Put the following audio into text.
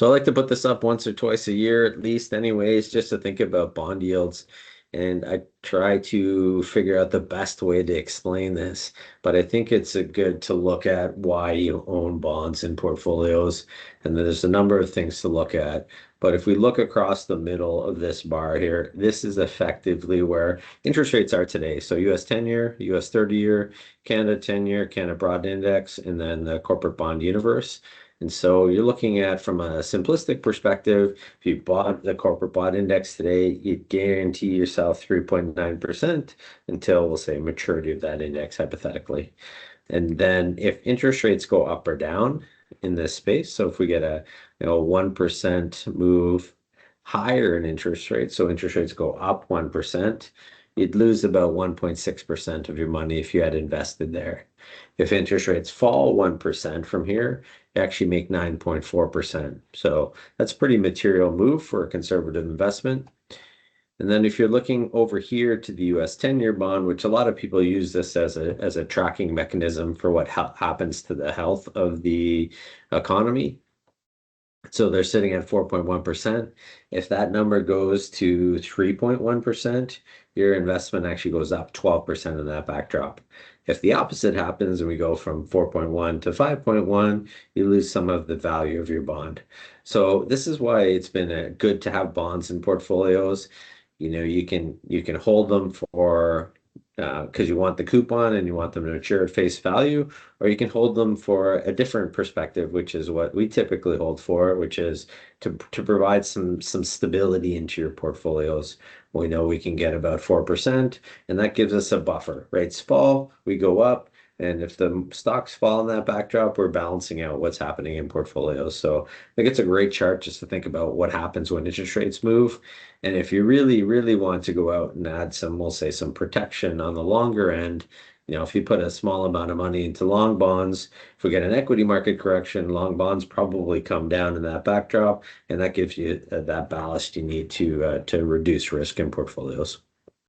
So I like to put this up once or twice a year at least anyways, just to think about bond yields. And I try to figure out the best way to explain this. But I think it's a good to look at why you own bonds in portfolios. And there's a number of things to look at. But if we look across the middle of this bar here, this is effectively where interest rates are today. So US 10-year, US 30-year, Canada 10-year, Canada Broad Index, and then the corporate bond universe. And so you're looking at from a simplistic perspective, if you bought the corporate bond index today, you guarantee yourself 3.9% until we'll say maturity of that index hypothetically. And then if interest rates go up or down in this space, so if we get a 1% move higher in interest rates, so interest rates go up 1%, you'd lose about 1.6% of your money if you had invested there. If interest rates fall 1% from here, you actually make 9.4%. So that's a pretty material move for a conservative investment. And then if you're looking over here to the US 10-year bond, which a lot of people use this as a tracking mechanism for what happens to the health of the economy. So they're sitting at 4.1%. If that number goes to 3.1%, your investment actually goes up 12% in that backdrop. If the opposite happens and we go from 4.1 to 5.1, you lose some of the value of your bond. So this is why it's been good to have bonds in portfolios. You can hold them for because you want the coupon and you want them to mature at face value, or you can hold them for a different perspective, which is what we typically hold for, which is to provide some stability into your portfolios. We know we can get about 4%, and that gives us a buffer. Rates fall, we go up, and if the stocks fall in that backdrop, we're balancing out what's happening in portfolios. So I think it's a great chart just to think about what happens when interest rates move. And if you really, really want to go out and add some, we'll say some protection on the longer end, if you put a small amount of money into long bonds, if we get an equity market correction, long bonds probably come down in that backdrop, and that gives you that ballast you need to reduce risk in portfolios.